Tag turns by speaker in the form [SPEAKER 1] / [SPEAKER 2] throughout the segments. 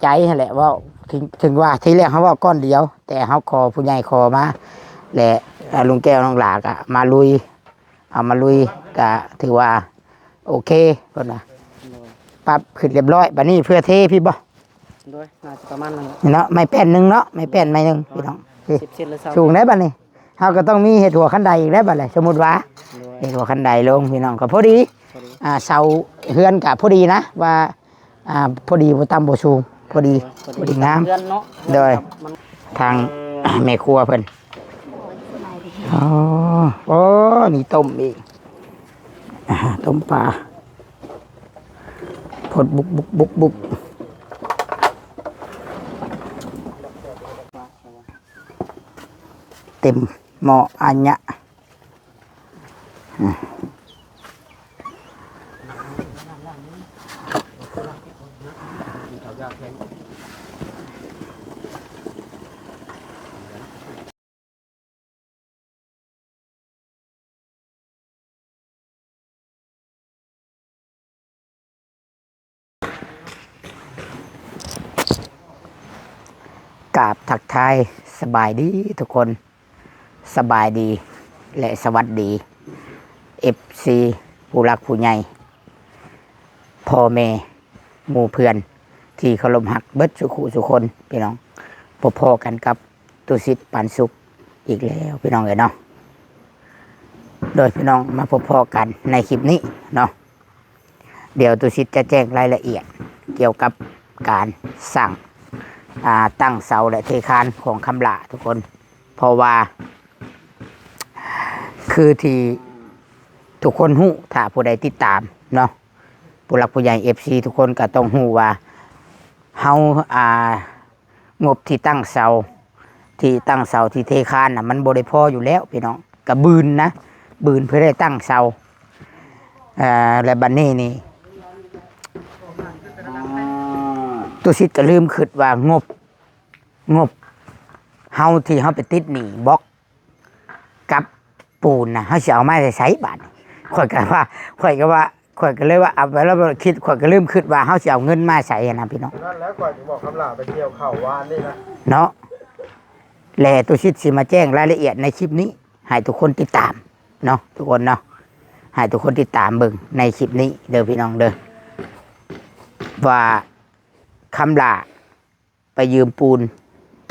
[SPEAKER 1] ใจนั่นแหละว่าถึงว่าที่แรกเขาว่าก้อนเดียว แต่เขาขอผู้ใหญ่ขอมาและลุงแก้วน้องหลากะมาลุยเอามาลุยกะถือว่าโอเคก่อนนะปรับขึ้นเรียบร้อยบัดนี้เพื่อเทพี่บ่
[SPEAKER 2] ด้วยน่าจะประมาณนั้น
[SPEAKER 1] เนาะไม่แป้นหนึ่งเนาะไม่แป้นไม่หนึ่งพี่น้อง
[SPEAKER 2] 10 เซนหรือ20
[SPEAKER 1] สูงได้บัดนี้เขาก็ต้องมีเห็ดหัวขั้นใดอีกได้บัดเลยสมมุติว่าเห็ดหัวขั้นใดลงพี่น้องก็พอดีเสาเฮือนกับพอดีนะว่าพอดีบ่ต่ำบ่สูงพอดีงามโดยทางแม่ครัวเพิ่นอ๋อโอ้นี่ต้มอีกต้มปลาพดบุกเต็มหม้ออันเนี้ยกราบทักทายสบายดีทุกคนสบายดีและสวัสดี FC ผู้รักผู้ใหญ่พ่อแม่หมู่เพื่อนที่เคารพรักเบิดสุคนพี่น้องพอๆกันกับตุสิทธิ์ปันสุขอีกแล้วพี่น้องเนาะโดยพี่น้องมาพอๆกันในคลิปนี้เนาะเดี๋ยวตุสิทธิ์จะแจ้งรายละเอียดเกี่ยวกับการสั่งตั้งเสาและเทคานของคำลาทุกคนเพราะว่าคือที่ทุกคนหู้ถ้าผู้ใดติดตามเนาะผู้หลักผู้ใหญ่ FC ทุกคนก็ต้องหู้ว่าเฮางบที่ตั้งเสาที่เทคานน่ะมันบ่ได้พออยู่แล้วพี่น้องกระบืนนะบืนเพื่อได้ตั้งเสาและบัดนี้นี่ตุสิทธิ์ก็ลืมคิดว่างบเฮาที่เฮาไปติดหนี้บล็อกกับปูนนะเฮาสิเอาไม้ใช้บาทข่อยก็เลยว่าเอาไปแล้วคิดข่อยก็ลืมคิดว่าเฮาสิเอาเงินมาใช้นะพี่น้อง
[SPEAKER 3] นั่นแล้วข่อยสิบอกคำลาไปเที่ยวเขาวานนี่นะ
[SPEAKER 1] เนาะแลตุสิทธิ์สิมาแจ้งรายละเอียดในคลิปนี้ให้ทุกคนติดตามเนาะทุกคนเนาะให้ทุกคนติดตามเบิ่งในคลิปนี้เด้อพี่น้องเด้อว่าคำลาไปยืมปูน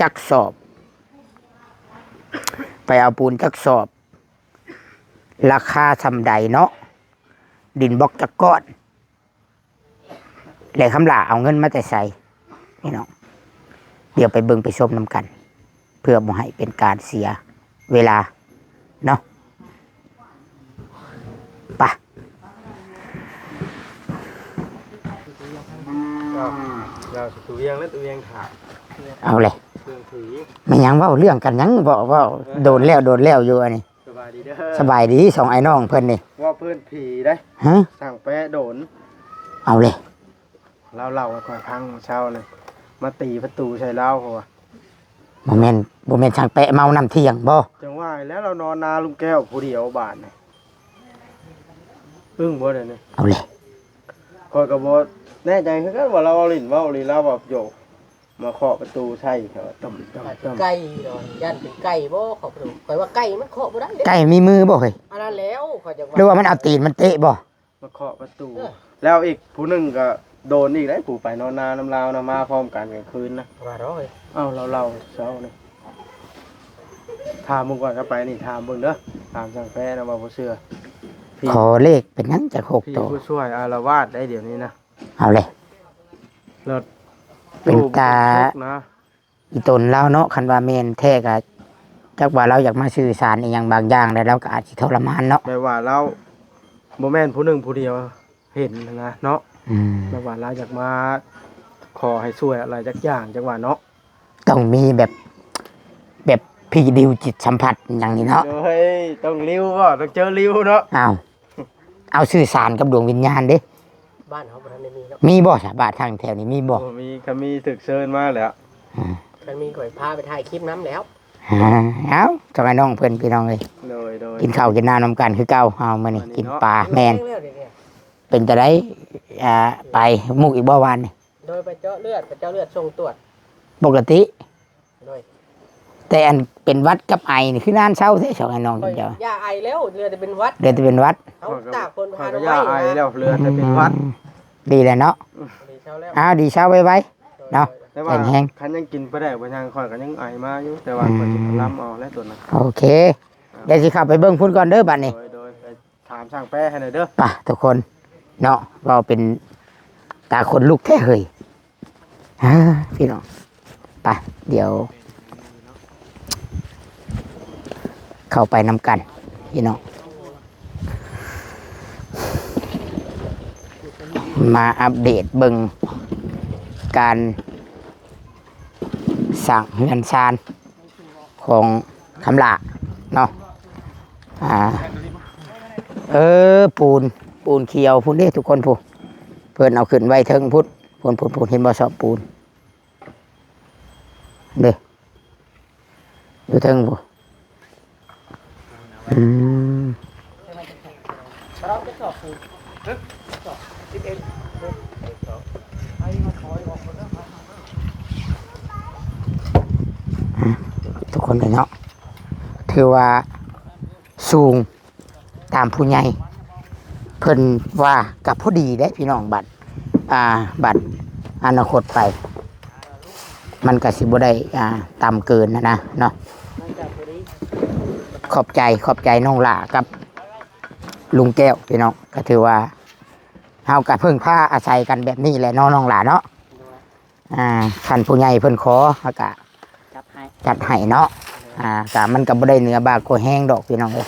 [SPEAKER 1] จักสอบไปเอาปูนจักสอบราคาทำใดเนาะดินบล็อกจักก้อนแล้วคำลาเอาเงินมาแต่ใส่พี่น้องเดี๋ยวไปเบิ่งไปชมนำกันเพื่อบ่ให้เป็นการเสียเวลาเนาะไป
[SPEAKER 3] เราตัวเวียงและตัวเวียงขาด
[SPEAKER 1] เอาเลยไม่ยังว่าเรื่องกันยังบอกว่าโดนแล้วอยู่อันนี้
[SPEAKER 3] สบายดีเด้อ
[SPEAKER 1] สบายดีสองไอ้น้องเพิ่นนี่
[SPEAKER 3] ว่าเพิ่นผีได้
[SPEAKER 1] ฮะ
[SPEAKER 3] สั่งแปะโดน
[SPEAKER 1] เอาเลย
[SPEAKER 3] เล่าก่อนพังเช้าเลยมาตีประตูใส่เล่าเขาว่า
[SPEAKER 1] บ่แม่นช่างแปะเมาน้ำเที่ยงบ่
[SPEAKER 3] จังว่าแล้วเรานอนนาลุงแก้วผู้เดียวบาทนี่อึ้งบ่ได้นี่
[SPEAKER 1] เอาเลย
[SPEAKER 3] ข่อยก็บ่แน่ใจคือกันว่าเราเอาลิ้นเว้าลีเราแบบโยกมาเคาะประตูใช่ครับต้ม
[SPEAKER 2] ไก่ย่านเป็นไก่บ่ขอประตูข่อยว่าไก่มันเคาะบ่ได้
[SPEAKER 1] ไก่มีมือบ่เฮ้ย
[SPEAKER 2] อันนั้นแล้วข่อยจัง
[SPEAKER 1] หรือว่ามันเอาตีนมันเตะบ่
[SPEAKER 3] มาเคาะประตูแล้วอีกผู้นึงก็โดนอีกได้ผู้ไปนอนนาน้ำลาวนะมาพร้อมกันกลางคืนนะ
[SPEAKER 2] ว่าร้อย
[SPEAKER 3] เอ้าเราเช้านี่ถามมึงก่อนก็ไปนี่ถามมึงเด้อถามจังแป้นะว่าบ่เชื่อ
[SPEAKER 1] ขอเลขเป็นนั้นจะ6ตัว
[SPEAKER 3] ผู้ช่วยอารวาสได้เดี๋ยวนี้นะ
[SPEAKER 1] เอาเลย
[SPEAKER 3] แล้ว
[SPEAKER 1] เป็นตาอีตนเราเนาะคันว่าแม่นแท้ก็จักว่าเราอยากมาสื่อสารอีหยังบางอย่างแล้วเราก็อาจสิทรมานเนาะ
[SPEAKER 3] แม่ว่าเราบ่แม่นผู้หนึ่งผู้เดียวเห็นนะเนาะแม่ว่าเราอยากมาขอให้ช่วยอะไรจักอย่างจังว่าเนาะ
[SPEAKER 1] ต้องมีแบบพี่ดิวจิตสัมผัสอย่างนี้เนาะ
[SPEAKER 3] เฮ้ยต้องริ้วบ่ต้องเจอริ้วเนาะ
[SPEAKER 1] เอาสื่อสารกับดวงวิญญาณเด้
[SPEAKER 2] บ้านเขาบ่ทันได้มีเนาะ
[SPEAKER 1] มีบ่ซะบ้านทางแถวนี้มีบ่
[SPEAKER 3] มีก็มีถึกเชิญมาแล้ว
[SPEAKER 2] มันมีข่อยพาไปถ่ายคลิปน้ำแล้ว
[SPEAKER 1] เอาจังไอ้น้องเพิ่นพี่น้องเอ้ยกินข้าวกินน้ำนำกันคือเก่าเอามื้อนี้กินปลาแม่นเป็นจะได้ไปมุกอีกบ่วานนี่
[SPEAKER 2] ย โดยไปเจาะเลือดส่งตรวจ
[SPEAKER 1] ปกติ
[SPEAKER 2] โดย
[SPEAKER 1] แต่อันเป็นหวัดกับไอนี่คือนานเช้าแท้สองไอ้น้อง
[SPEAKER 2] ค่อย
[SPEAKER 1] เจ้าย
[SPEAKER 2] าไอแล้วเรือจะเป็นหวัด
[SPEAKER 1] เดี๋ยวจะเป็นหวัด
[SPEAKER 2] เอาตากคน
[SPEAKER 3] ข้อ
[SPEAKER 2] พาย
[SPEAKER 3] ก็
[SPEAKER 2] ไว้
[SPEAKER 3] ย่าไอแล้วเรือแต่เป็นหวัด
[SPEAKER 1] ดีแล้วเนาะ
[SPEAKER 2] ดีเช้าแล้ว
[SPEAKER 1] อ้าวดีเช้าไว้เนาะ
[SPEAKER 3] แต่ว่า
[SPEAKER 1] แห้ง
[SPEAKER 3] คันยังกินบ่ได้บ่ทางข้อยก็ยังไอมาอยู่แต่ว่าข้อยสิล้ำเอาแล้วตัวนั้น
[SPEAKER 1] โอเคเดี๋ยวสิขับไปเบิ่งพุ่นก่อนเด้อบัดนี้
[SPEAKER 3] โดยไปถามช่างแป้ให้หน่อยเด้อ
[SPEAKER 1] ไป่ะทุกคนเนาะเราเป็นตาคนลูกแท้เฮยพี่น้องไปเดี๋ยว เข้าไปนำกันพี่น้องมาอัปเดตเบิ่งการสั่งเงินชานของคำลาเนาะปูนเขียวพุ่นเด้ทุกคนพูเพิ่นเอาขึ้นไว้เทิงพุทธพูนเห็นบ่สอบปูนเด้อยู่เทิงพู
[SPEAKER 2] เราจะสอบสูตร
[SPEAKER 1] ทุกคนเลยเนาะถือว่าสูงตามผู้ใหญ่เพิ่นว่ากับพอดีได้พี่น้องบัตรอนาคตไป มันก็สิบ่ได้ต่ำเกินนะเนาะขอบใจน้องหล่ากับลุงแก้วพี่น้องก็ถือว่าเฮากับเพิ่งพาอาศัยกันแบบนี้แหละน้องหล่าเนาะคันผู้ใหญ่เพิ่นขอเฮาก็จัดให้เนาะก็มันก็บ่ได้เหนือบากกว่าแห้งดอกพี่น้องเอ้ย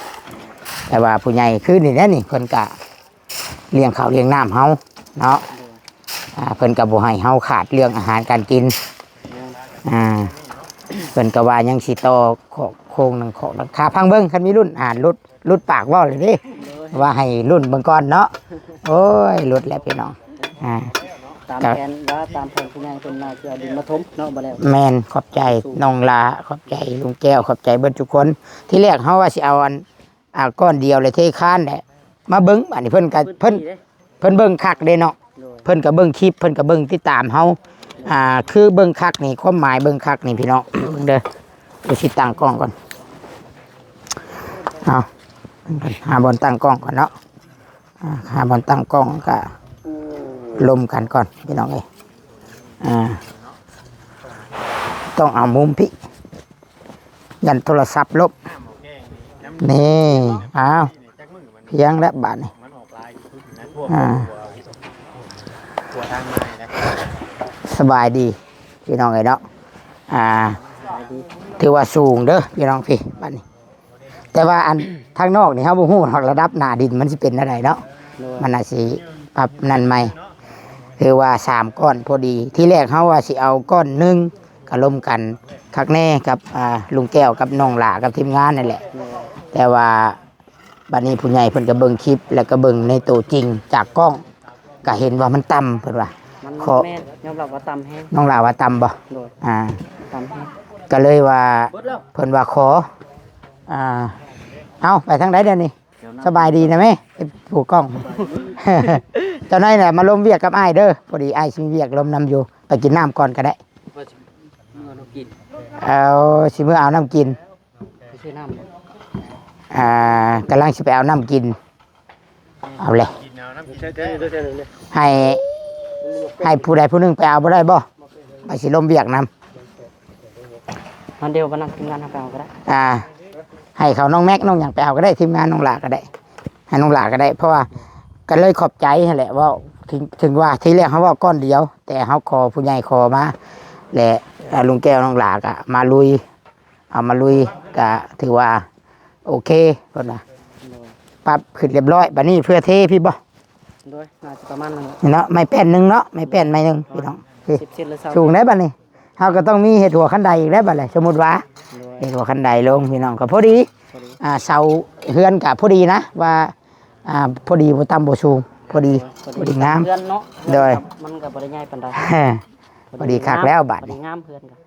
[SPEAKER 1] แต่ว่าผู้ใหญ่คือนี่แหละนี่เพิ่นก็เลี้ยงข้าวเลี้ยงน้ำเฮาเนาะเพิ่นก็บ่ให้เฮาขาดเรื่องอาหารการกินเพิ่นก็ว่ายังสิต่อโครงหนึงของราคาพังเบิ่งคันมีรุ่นรุดปากเว้าเลยเด้ว่าให้รุ่นเบิ่งก่อนเนาะโอ้ยรุดแล้วพี่น้อง
[SPEAKER 2] ตามแผนผู้ใหญ่คนน่าจะดินมาถมเนาะบ่แล้ว
[SPEAKER 1] แม่นขอบใจน้องลาขอบใจลุงแก้วขอบใจเบิดทุกคนที่แรกเฮาว่าสิเอาก้อนเดียวเลยเทคานแหละมาเบิ่งอันนี้เพิ่นเบิ่งคักเด้เนาะเพิ่นก็เบิ่งคลิปเพิ่นก็เบิ่งติดตามเฮาคือเบิ่งคักนี่ความหมายเบิ่งคักนี่พี่น้องเบิ่งเด้อเดี๋ยวสิตั้งกล้องก่อนเอาหาบอลตั้งกล้องก่อนเนาะหาบอลตั้งกล้องก็ลมกันก่อนพี่น้องเอ้ยต้องเอามุมพี่ยันโทรศัพท์ลบนี่อ้าวเพียงแล้วบาทนี่สบายดีพี่น้องเอ้ยเนาะถือว่าสูงเด้อพี่น้องพี่บ้านนี้แต่ว่าอันทางนอกนี่เขาบ่ฮู้ระดับหน้าดินมันสิเป็นอะไรเนาะมันน่าสิปรับนั่นใหม่คือว่า3ก้อนพอดีที่แรกเขาว่าสิเอาก้อนนึงก็ร่วมกันคักแน่กับลุงแก้วกับน้องหล่ากับทีมงานนั่นแหละแต่ว่าบัดนี้ผู้ใหญ่เพิ่นก็เบิ่งคลิปแล้วก็เบิ่งในตัวจริงจากกล้องก็เห็นว่ามันต่ำเพิ่นว่าขอแม่นยอมรับว่าต่ำแฮงน้องหล่าว่าต่ำบ่ต่ำแฮงก็เลยว่าเพิ่นว่าขอเอาไปทางไหนเดี๋ยวนี้สบายดีนะแม่ผู้กล้อง เจ้านายน่ะมาลมเวียกกับอ้ายเด้อพอดีอ้ายสิมีเวียกลมนำอยู่ไปกินน้ำก่อนก็ได้เอาสิมื้อเอาน้ำกินกำลังสิไปเอาน้ำกินเอาเลยให้ผู้ใดผู้หนึ่งไปเอาบ่ได้บ่ไปสิลมเวียกนำ
[SPEAKER 2] มันเดียวกันนั่งทีมงานเอาก็ได้
[SPEAKER 1] ให้เขาน้องแม็กน้องอย่างไปเอาก็ได้ทีมงานน้องหลาก็ได้ให้น้องหลาก็ได้เพราะว่าก็เลยขอบใจนั่นแหละว่าถึงว่าที่แรกเขาว่าก้อนเดียวแต่เขาขอผู้ใหญ่ขอมาและลุงแก้วน้องหลาก็มาลุยเอามาลุยก็ถือว่าโอเคก่อนนะปรับขึ้นเรียบร้อยบัดนี้เพื่อเทพี่บ่
[SPEAKER 2] โดยน่าจะประมาณนั้น
[SPEAKER 1] เนาะไม่แป้นนึงเนาะไม่แป้นไม่นึงพี่น้อง
[SPEAKER 2] 10 เซนหรือ20
[SPEAKER 1] สูงได้บัดนี้เขาก็ต้องมีเห็ดหัวขั้นใดอีกได้บัดเลยสมมุติว่าเห็ดหัวขั้นใดลงพี่น้องก็พอดีเสาเฮือนกับพอดีนะว่าพอดีบ่ต่ำบ่สูงพอดีงาม
[SPEAKER 2] เพื่อนเนาะ
[SPEAKER 1] โดย
[SPEAKER 2] มันก็บ่ได้ใหญ่ปานใด
[SPEAKER 1] พอดีคักแล้วบัดนี้
[SPEAKER 2] งามเพื่อนกัน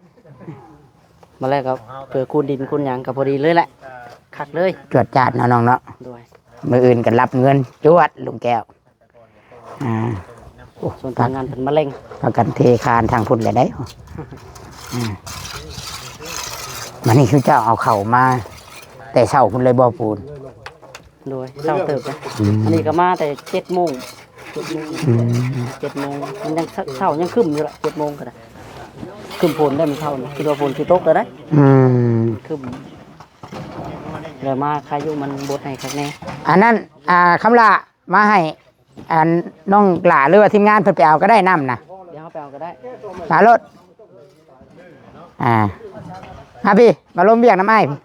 [SPEAKER 2] มาแล้วก็เพื่อคูณดินคูณหยังก็พอดีเลยแหละคักเลย
[SPEAKER 1] จวดจาดน้องๆเนาะมื้ออื่นก็รับเงินจวดลุงแก้ว โอ้
[SPEAKER 2] ส่วนการงานเป็นมะเร็ง
[SPEAKER 1] พากันเทคานทางพุ่นเลยได้มันนี่คือเจ้าเอาเข่ามา แต่เช้าพุ่นเลยบ่ปูน
[SPEAKER 2] โดยเช้าเติบนะอันนี้ก็มาแต่7 โมง
[SPEAKER 1] อืม
[SPEAKER 2] 7 โมงมันยังเช้ายังคึมอยู่ละ7 โมงก็ได้คึมฝนได้มันเท่านี่คิดว่าฝนสิตกแล้วได้
[SPEAKER 1] อืม
[SPEAKER 2] คึมแล้วมาใครอยู่มันบดให้คักแน่
[SPEAKER 1] อันนั้นคำละมาให้อันน้องหลาหรือว่าทีมงานเพิ่นไปเอาก็ได้น้ำนะ
[SPEAKER 2] เดี๋ยวเฮาไปเอาก็ได้
[SPEAKER 1] มารถพี่มาล้มเบียกน้ำไม้พี่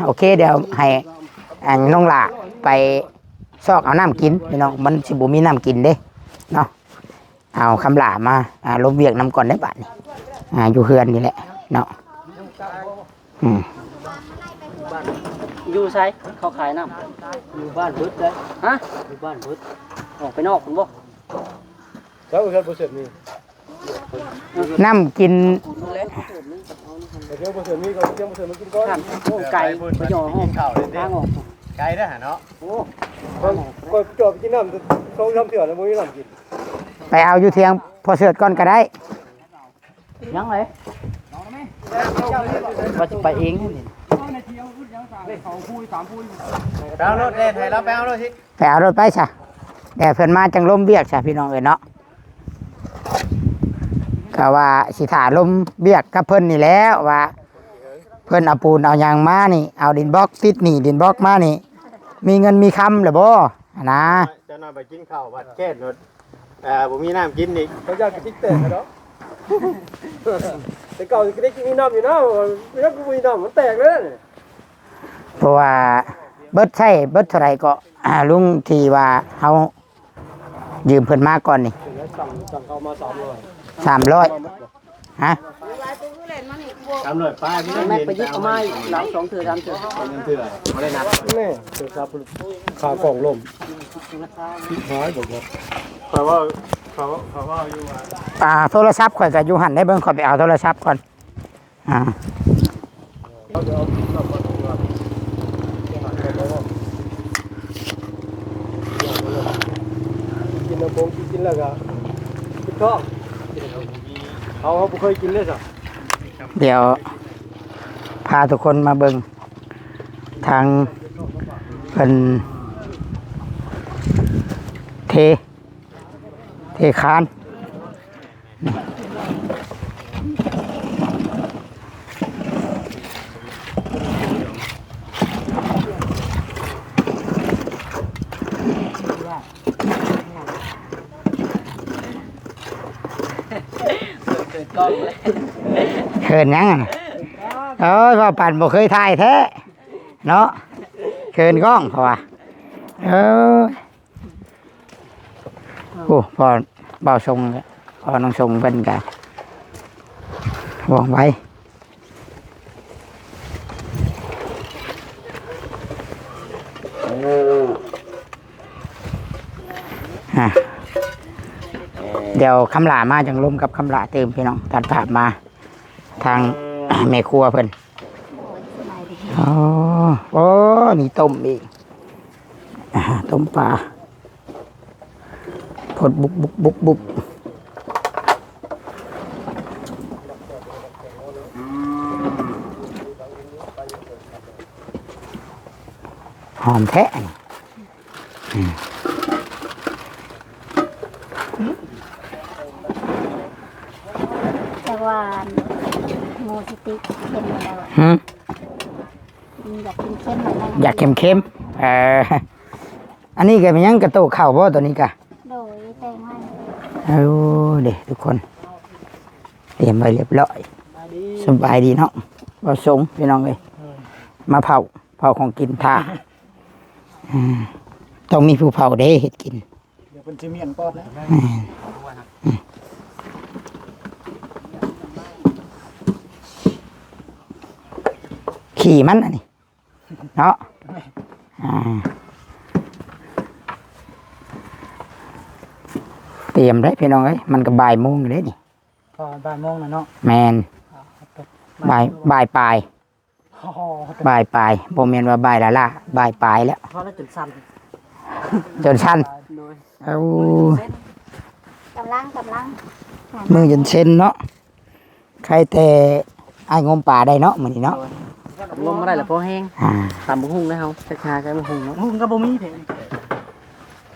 [SPEAKER 1] โอเคเดี๋ยวให้อันน้องหลาไปซอกเอาน้ำกินพี่น้องมันสิบุมีน้ำกินเด้เนาะเอาคำหลามาล้มเบียกน้ำก่อนได้บัดนี่อยู่เฮือนนี่แหละเนาะ
[SPEAKER 2] อยู่ไสเขาขายน้ำอยู่บ้านพุทธเลยฮะอยู่บ้านพุทธออกไปนอกคุณบ่
[SPEAKER 3] แล้วเพื่อนผู้เสร็จมี
[SPEAKER 1] น้ำกิน
[SPEAKER 3] แต่เพื่อนผู้เสร็จมีก็เพื่อนผู้เสร็จมากินก้อน
[SPEAKER 2] ท่านโอ้ไก่ไปย่อห้องทางออก
[SPEAKER 4] ไกลได้อหาเนาะ
[SPEAKER 2] โอ้
[SPEAKER 3] ก็จบกินน้ำเขาทำเถื่อนแล้วมึงไม่ทำกิน
[SPEAKER 1] ไปเอาอยู่เทียงพอเสือดก่อนก็ได้
[SPEAKER 2] ยังเลยว่าจะไปเองนี่
[SPEAKER 4] แปลรถเลยไทยแล้วแปลรถสิ
[SPEAKER 1] ไปเอารถไปซะแต่เพิ่นมาจังล้มเบียกซะพี่น้องเอ้ยเนาะก็ว่าสิถ่าล้มเบียกกับเพิ่นนี่แหล้วว่า เพิ่นเอาปูนเอาหยางมานี่เอาดินบล็อกติดนี่ดินบล็อกมานี่ มีเงินมีคำหรือบ่นะ
[SPEAKER 4] เจ้าหน้าไปกินข้าวบัดแค่รถผมมีน้ำกินอีก
[SPEAKER 3] เขาอยากกินติ๊กเตะกันเนาะแต่เก่าก็ได้กินน้ำอยู่นะไม่ต้องกินน้ำมันแตกเลย
[SPEAKER 1] เพราะว่าเบิดใช่เบิดเท่าไหร่ก็ลุงที่ว่าเฮายืมเพิ่นมาก่อนนี่
[SPEAKER 3] สั่งเขามา300
[SPEAKER 1] 300ฮะ
[SPEAKER 4] ตำรวจป้าพี่
[SPEAKER 2] แม่ไปยึดเอาไม้หลัง2 เถื่อ 3 เถื่อ
[SPEAKER 4] เงินเถื่อนไม่ได้นับ
[SPEAKER 3] นี่เสือซับขากล่องลมหายบอกว่า
[SPEAKER 4] เขาว่าอยู่ว่า
[SPEAKER 1] โทรศัพท์ข่อยก็อยู่หั่นได้เบิ่งข่อยไปเอาโทรศัพท์ก่อน
[SPEAKER 3] กินน้ำบงกินแล้วก็กินท้องเขาไม่เคยกินเลยสิ
[SPEAKER 1] เดี๋ยวพาทุกคนมาเบิ่งทางเพิ่นเทคานเขินยังอ่ะเอ้ยว่าปั่นบ่เคยถ่ายแท้เนาะเขินกล้องเพราะว่าโอ้พอเบาทรงพอน้องทรงเป็นกันวางไว้เดี๋ยวคำลามาจังล้มกับคำลาเติมพี่น้องตัดภาพมาทาง แม่ครัวเพิ่นโอ้นี่ต้มอีกต้มปลาพดบุบหอมแท้นี่
[SPEAKER 5] แต่ว่าโมสติกเค็มแล้ว
[SPEAKER 1] หืม
[SPEAKER 5] อยากกินเค็มแบบนั้น
[SPEAKER 1] อยากเค็มอันนี้ก็เป็นหยังกระโตกข้าวบ่ตัวนี้กะ
[SPEAKER 5] โดยแตงมัน
[SPEAKER 1] เอาเด็ทุกคนเตรียมไว้เรียบร้อยสบายดีเนาะบ่สงพี่น้องเอ้ยมาเผาของกินท่าต้องมีผู้เผาเด้เฮ็ดกิน
[SPEAKER 3] เดี๋ยวเป็นชิเมียนก้อนแล้ว
[SPEAKER 1] ขี่มันอันนี้เนาะเตรียมได้พี่น้องเอ้ยมันก็บ่ายโมงอยู่เด้นี่
[SPEAKER 2] ก็บ่ายโมงนะเนาะ
[SPEAKER 1] แมนบ่ายปลายบ่ายปลายบ่แม่นว่าบ่ายละล่ะบ่ายปลายแล้ว
[SPEAKER 2] เพราะแล้วจนสั่น
[SPEAKER 1] จนชั้น
[SPEAKER 2] โดย
[SPEAKER 1] เอา
[SPEAKER 5] ำลังหา
[SPEAKER 1] มือจนเส้นเนาะใครแต่ไอ้ายงมป่าได้เนาะมื้อนี้เนาะ
[SPEAKER 2] ลงมาได้แล้วพอแห้ง
[SPEAKER 1] อ่า
[SPEAKER 2] ตำบักหุ่งนะเฮาชาๆใช้บักหุ่งเนาะ
[SPEAKER 3] หุ่งก็บ่มีเด้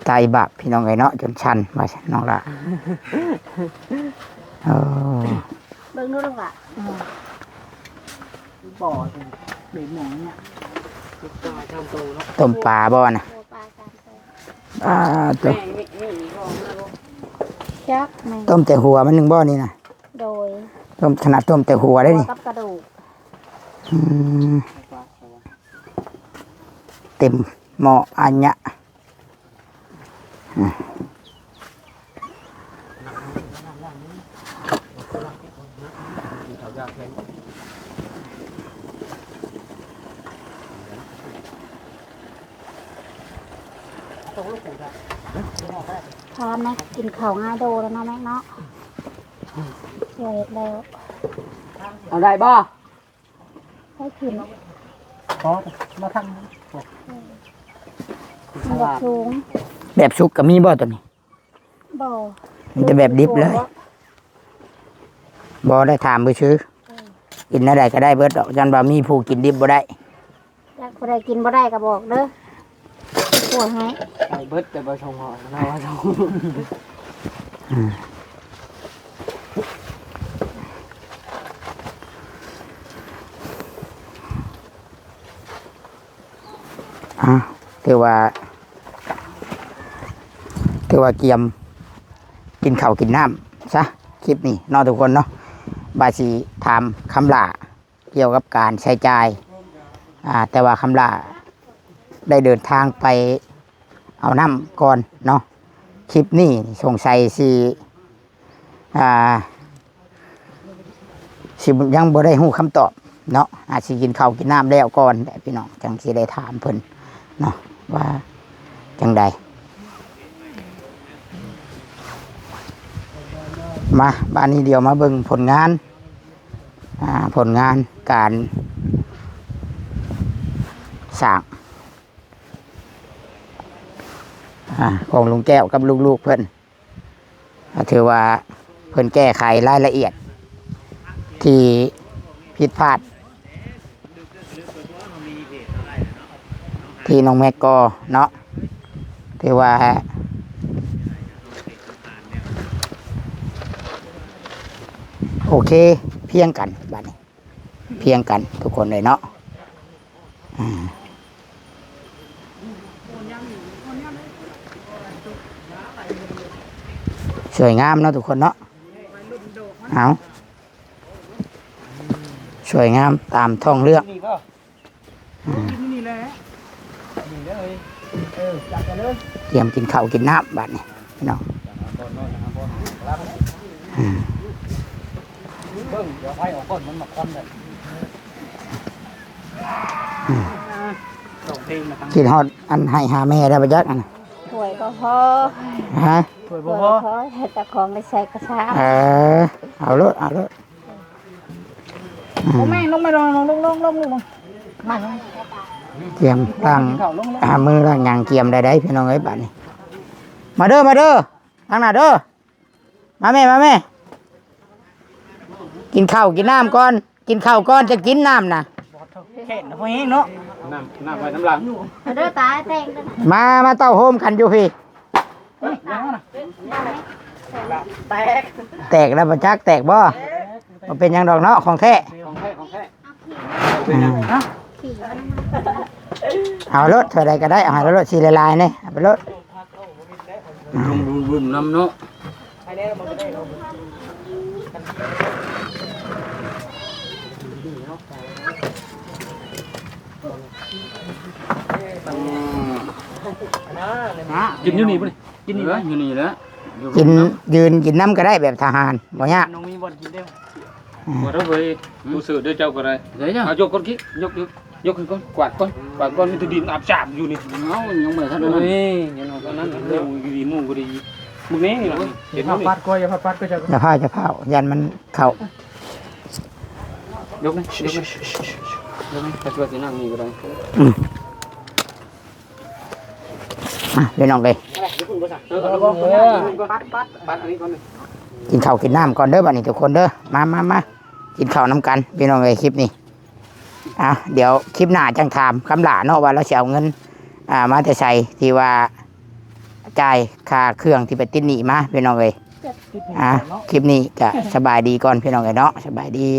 [SPEAKER 1] ไตบาปพี่น้องไอ้เนาะจนชันว่าซั่นน้องละโอ้
[SPEAKER 5] เบิ่งดูลูกอ่ะ
[SPEAKER 2] บ่อเด็กหมองเนี่ยตายทำโตเนาะ
[SPEAKER 1] ต้มปลาบ่น่ะ
[SPEAKER 5] โบปลาสามตัว
[SPEAKER 1] ตัว
[SPEAKER 2] ไม่มีทองนะลูก
[SPEAKER 5] จักแม่
[SPEAKER 1] ต้มแต่หัวมันหนึงบ่นี่น่ะ
[SPEAKER 5] โดย
[SPEAKER 1] ต้มขนาดต้มแต่หัวได้นี่
[SPEAKER 5] กับกระดูก
[SPEAKER 1] อืมเต็มหม้ออันเนี้ยะ
[SPEAKER 5] พาแม่กินข้าวง่ายโดแล้วเนาะแม่เนาะเดี๋ยวเฮ็ดแล้ว
[SPEAKER 2] เอาได้บ่
[SPEAKER 5] ให้กิน
[SPEAKER 2] ขอมาทาง
[SPEAKER 5] มันแบบสูง
[SPEAKER 1] แบบสุกก็มีบ่ตัวนี้
[SPEAKER 5] บ่
[SPEAKER 1] มันจะแบบดิบเลยบ่ได้ถามไปซื้อกินอะไรก็ได้เบิดดอกจันบ่ามีผู้กินดิบบ่ได้
[SPEAKER 5] อยากบ่ได้กินบ่ได้ก็บอกเด้อปวดให้
[SPEAKER 2] ไอ้เบิดแต่บ่ชงหอนะว่าชง
[SPEAKER 1] ถือว่าเกียมกินข้าวกินน้ำซะคลิปนี้เนาะทุกคนเนาะบาสีถามคำลาเกี่ยวกับการใช้จ่ายแต่ว่าคำลาได้เดินทางไปเอาน้ำก่อนเนาะคลิปนี้สงสัยสิยังบ่ได้หู้คำตอบเนาะอาจสิกินข้าวกินน้ำแล้วก่อนแต่พี่น้องจังสิได้ถามเพิ่นเนาะว่าจังใดมาบ้านนี้เดียวมาเบิ่งผลงานผลงานการสร้างของลุงแก้วกับลูกๆเพิ่นถือว่าเพิ่นแก้ไขรายละเอียดที่ผิดพลาดที่น้องแม็กก็เนาะถือว่าโอเคเพียงกันบัดนี้เพียงกันทุกคนเลยเนาะสวยงามเนาะทุกคนเนาะเอาสวยงามตามท้องเรื่องเตรียมกินข้าวกินน้ำบัดนี้พี่น้อง
[SPEAKER 2] เบิ่งเดี๋ยวไผออกก่อนมันมาควันเลยส่งเพลงมาทาง
[SPEAKER 1] คิดฮอดอันให้หาแม่ได้ประยักษ์อันน่ะ
[SPEAKER 5] ป่วยก็พอ
[SPEAKER 1] ฮะ
[SPEAKER 3] ป่วย
[SPEAKER 5] ป่
[SPEAKER 3] บ่
[SPEAKER 5] วย
[SPEAKER 3] พ
[SPEAKER 5] ก็
[SPEAKER 3] อ
[SPEAKER 5] พอให้แต่ของได้ใส่กระชับ
[SPEAKER 1] เอารถ
[SPEAKER 2] แม่ลงไม่ลงมา
[SPEAKER 1] เตรียมตั้ง
[SPEAKER 2] เข้าลงแล้ว
[SPEAKER 1] มือล้างยางเกียมได้พี่น้องเอ้ยบัดนี้มาเด้อทางหน้าเด้อมาแม่กินข้าวกินน้ำก่อนกินข้าวก่อนจะกินน้ำนะ
[SPEAKER 2] แค่นพอแห้งเนาะ
[SPEAKER 4] น้ำไว้น้ำหลัง
[SPEAKER 5] เด้อตายแต่งเด้อ
[SPEAKER 1] มาเต้าโฮมกันอยู่พี่ แตกแล้วประจักแตกบ่มาเป็นหยังดอกเนาะของแท้
[SPEAKER 2] ของแท้
[SPEAKER 5] ขี่มัน
[SPEAKER 1] เอารถเท่าใดก็ได้เอารถสีลายๆนี่เอาไปรถ
[SPEAKER 2] บุ่มน้ำเนาะกินอยู่นี่ป่ะกินนี่อยู่นี่แล้ว
[SPEAKER 1] กินยืนกินน้ำก็ได้แบบทหารบ่ยาก
[SPEAKER 2] น้องมีบอลกินเร็ว
[SPEAKER 4] บ่ได้เว้ยรู้สึกเด้อเจ้าก็ได้
[SPEAKER 2] เดี๋ยวจ้ะ
[SPEAKER 4] เอายกก้อนขี้ยกขึ้นก้อนกวาดก้อนมีแต่ดินอาบสาบอยู่นี่
[SPEAKER 2] เอายังไม่ทันเลยยังเอานั้นเร็วดีมุ่งก็ดีมึงนี่เหรอเห็น
[SPEAKER 3] อย่า
[SPEAKER 2] มั้ย
[SPEAKER 3] พัดก็อย่าพัดก็จะ
[SPEAKER 1] จะพายันมันเข้าย
[SPEAKER 2] กนะยกนะไปช่วยที่นั่งนี่ก็ได้
[SPEAKER 1] เล่นน้องเลย
[SPEAKER 2] เ
[SPEAKER 4] ปัดอันนี้ก่อน
[SPEAKER 1] กินข้าวกินน้ำก่อนเด้อบัดนี้ทุกคนเด้อมากินข้าวน้ำกันพี่น้องเอ้ยคลิปนี้เดี๋ยวคลิปหน้าจังถามคำหลาเนาะว่าเราจะเอาเงินมาแต่ใส่ที่ว่าจ่ายค่าเครื่องที่ไปติดหนี้มาพี่น้องเอ้ยคลิปนี้จะสบายดีก่อนพี่น้องเอ้ยเนาะสบายดี